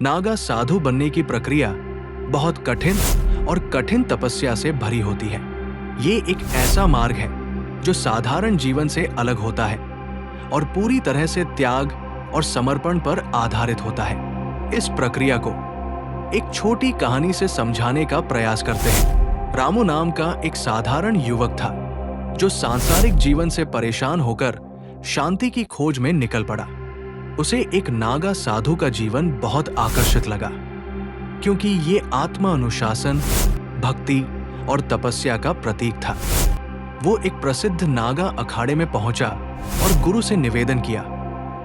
नागा साधु बनने की प्रक्रिया बहुत कठिन और कठिन तपस्या से भरी होती है। ये एक ऐसा मार्ग है जो साधारण जीवन से अलग होता है और पूरी तरह से त्याग और समर्पण पर आधारित होता है। इस प्रक्रिया को एक छोटी कहानी से समझाने का प्रयास करते हैं। रामू नाम का एक साधारण युवक था जो सांसारिक जीवन से परेशान होकर शांति की खोज में निकल पड़ा। उसे एक नागा साधु का जीवन बहुत आकर्षित लगा, क्योंकि ये आत्मा अनुशासन, भक्ति और तपस्या का प्रतीक था। वो एक प्रसिद्ध नागा अखाड़े में पहुंचा और गुरु से निवेदन किया,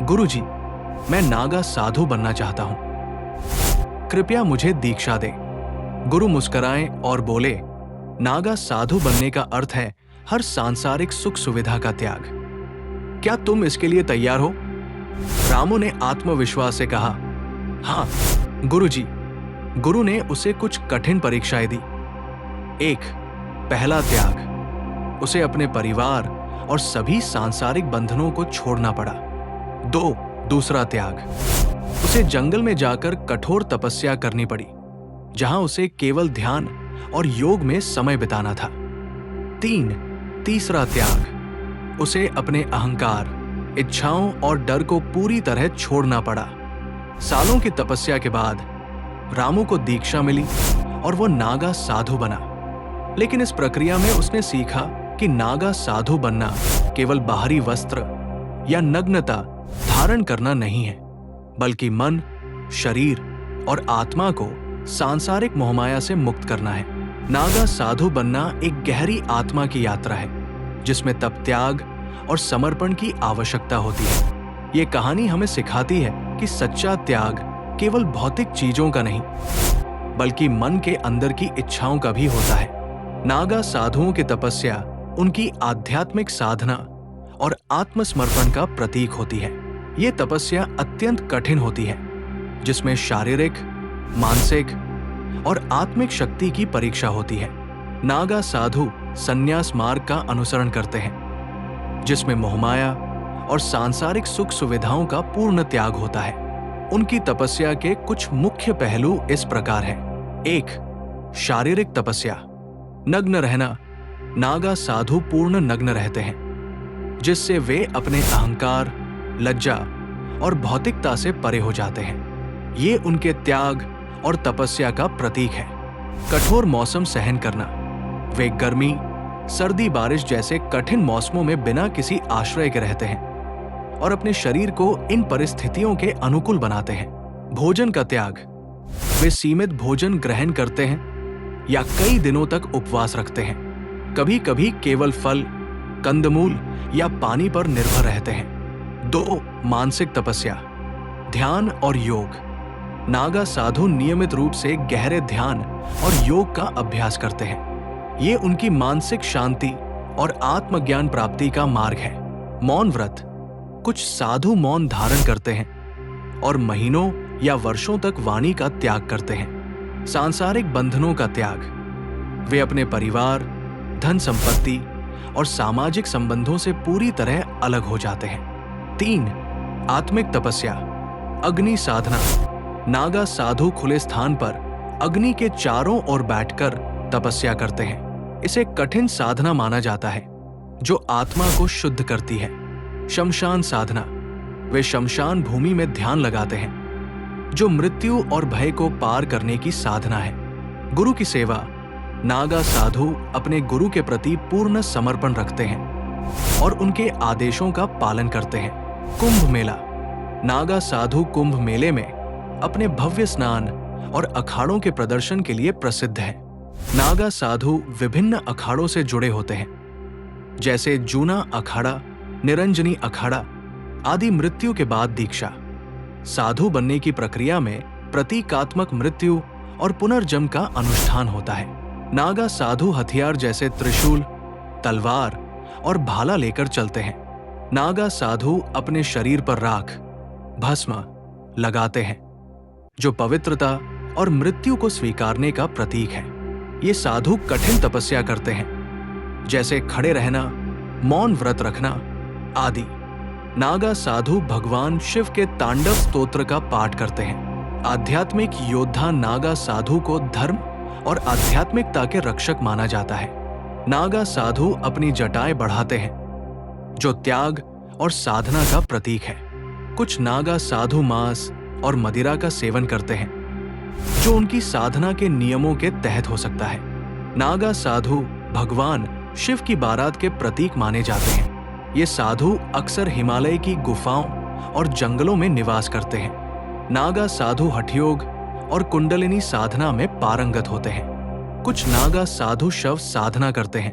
गुरुजी, मैं नागा साधु बनना चाहता हूं, कृपया मुझे दीक्षा दे। गुरु मुस्कुराए और बोले, नागा साधु बनने का अर्थ है हर सांसारिक सुख सुविधा का त्याग। क्या तुम इसके लिए तैयार हो? रामू ने आत्मविश्वास से कहा, हाँ गुरुजी। गुरु ने उसे कुछ कठिन परीक्षाएं दी। 1. पहला त्याग, उसे अपने परिवार और सभी सांसारिक बंधनों को छोड़ना पड़ा। 2. दूसरा त्याग, उसे जंगल में जाकर कठोर तपस्या करनी पड़ी, जहां उसे केवल ध्यान और योग में समय बिताना था। 3. तीसरा त्याग, उसे अपने अहंकार, इच्छाओं और डर को पूरी तरह छोड़ना पड़ा। सालों की तपस्या के बाद रामू को दीक्षा मिली और वो नागा साधु बना। लेकिन इस प्रक्रिया में उसने सीखा कि नागा साधु बनना केवल बाहरी वस्त्र या नग्नता धारण करना नहीं है, बल्कि मन, शरीर और आत्मा को सांसारिक मोहमाया से मुक्त करना है। नागा साधु बनना एक गहरी आत्मा की यात्रा है, जिसमें तप, त्याग और समर्पण की आवश्यकता होती है। ये कहानी हमें सिखाती है कि सच्चा त्याग केवल भौतिक चीजों का नहीं, बल्कि मन के अंदर की इच्छाओं का भी होता है। नागा साधुओं की तपस्या उनकी आध्यात्मिक साधना और आत्मसमर्पण का प्रतीक होती है। ये तपस्या अत्यंत कठिन होती है, जिसमें शारीरिक, मानसिक और आत्मिक शक्ति की परीक्षा होती है। नागा साधु संन्यास मार्ग का अनुसरण करते हैं, जिसमें मोहमाया और सांसारिक सुख सुविधाओं का पूर्ण त्याग होता है। उनकी तपस्या के कुछ मुख्य पहलू इस प्रकार हैं। 1. शारीरिक तपस्या, नग्न रहना। नागा साधु पूर्ण नग्न रहते हैं, जिससे वे अपने अहंकार, लज्जा और भौतिकता से परे हो जाते हैं। ये उनके त्याग और तपस्या का प्रतीक है। कठोर मौसम सहन करना, वे गर्मी, सर्दी, बारिश जैसे कठिन मौसमों में बिना किसी आश्रय के रहते हैं और अपने शरीर को इन परिस्थितियों के अनुकूल बनाते हैं। भोजन का त्याग, वे सीमित भोजन ग्रहण करते हैं या कई दिनों तक उपवास रखते हैं। कभी कभी केवल फल, कंदमूल या पानी पर निर्भर रहते हैं। 2. मानसिक तपस्या, ध्यान और योग। नागा साधु नियमित रूप से गहरे ध्यान और योग का अभ्यास करते हैं। ये उनकी मानसिक शांति और आत्मज्ञान प्राप्ति का मार्ग है। मौन व्रत, कुछ साधु मौन धारण करते हैं और महीनों या वर्षों तक वाणी का त्याग करते हैं। सांसारिक बंधनों का त्याग, वे अपने परिवार, धन संपत्ति और सामाजिक संबंधों से पूरी तरह अलग हो जाते हैं। 3. आत्मिक तपस्या, अग्नि साधना। नागा साधु खुले स्थान पर अग्नि के चारों ओर बैठकर तपस्या करते हैं। इसे कठिन साधना माना जाता है, जो आत्मा को शुद्ध करती है। शमशान साधना, वे शमशान भूमि में ध्यान लगाते हैं, जो मृत्यु और भय को पार करने की साधना है। गुरु की सेवा, नागा साधु अपने गुरु के प्रति पूर्ण समर्पण रखते हैं और उनके आदेशों का पालन करते हैं। कुंभ मेला, नागा साधु कुंभ मेले में अपने भव्य स्नान और अखाड़ों के प्रदर्शन के लिए प्रसिद्ध है। नागा साधु विभिन्न अखाड़ों से जुड़े होते हैं, जैसे जूना अखाड़ा, निरंजनी अखाड़ा आदि। मृत्यु के बाद दीक्षा, साधु बनने की प्रक्रिया में प्रतीकात्मक मृत्यु और पुनर्जन्म का अनुष्ठान होता है। नागा साधु हथियार जैसे त्रिशूल, तलवार और भाला लेकर चलते हैं। नागा साधु अपने शरीर पर राख, भस्म लगाते हैं, जो पवित्रता और मृत्यु को स्वीकारने का प्रतीक है। ये साधु कठिन तपस्या करते हैं, जैसे खड़े रहना, मौन व्रत रखना आदि। नागा साधु भगवान शिव के तांडव स्तोत्र का पाठ करते हैं, आध्यात्मिक योद्धा नागा साधु को धर्म और आध्यात्मिकता के रक्षक माना जाता है। नागा साधु अपनी जटाएं बढ़ाते हैं, जो त्याग और साधना का प्रतीक है। कुछ नागा साधु मांस और मदिरा का सेवन करते हैं, जो उनकी साधना के नियमों के तहत हो सकता है। नागा साधु भगवान शिव की बारात के प्रतीक माने जाते हैं। ये साधु अक्सर हिमालय की गुफाओं और जंगलों में निवास करते हैं। नागा साधु हठयोग और कुंडलिनी साधना में पारंगत होते हैं। कुछ नागा साधु शव साधना करते हैं,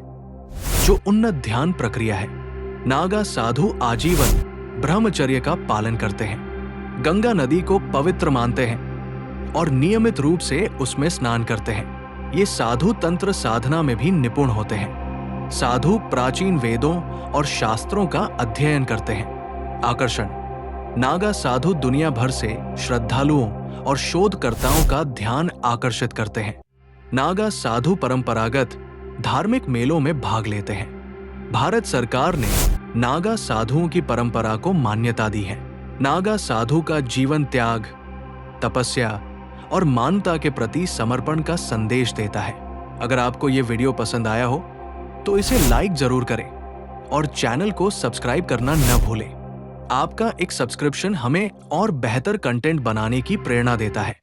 जो उन्नत ध्यान प्रक्रिया है। नागा साधु आजीवन ब्रह्मचर्य का पालन करते हैं, गंगा नदी को पवित्र मानते हैं और नियमित रूप से उसमें स्नान करते हैं। ये साधु तंत्र साधना में भी निपुण होते हैं। साधु प्राचीन वेदों और शास्त्रों का अध्ययन करते हैं। आकर्षण: नागा साधु दुनिया भर से श्रद्धालुओं और शोधकर्ताओं का ध्यान आकर्षित करते हैं। नागा साधु परंपरागत धार्मिक मेलों में भाग लेते हैं। भारत सरकार ने नागा साधुओं की परंपरा को मान्यता दी है। नागा साधु का जीवन त्याग, तपस्या और मानवता के प्रति समर्पण का संदेश देता है। अगर आपको ये वीडियो पसंद आया हो तो इसे लाइक जरूर करें और चैनल को सब्सक्राइब करना न भूलें। आपका एक सब्सक्रिप्शन हमें और बेहतर कंटेंट बनाने की प्रेरणा देता है।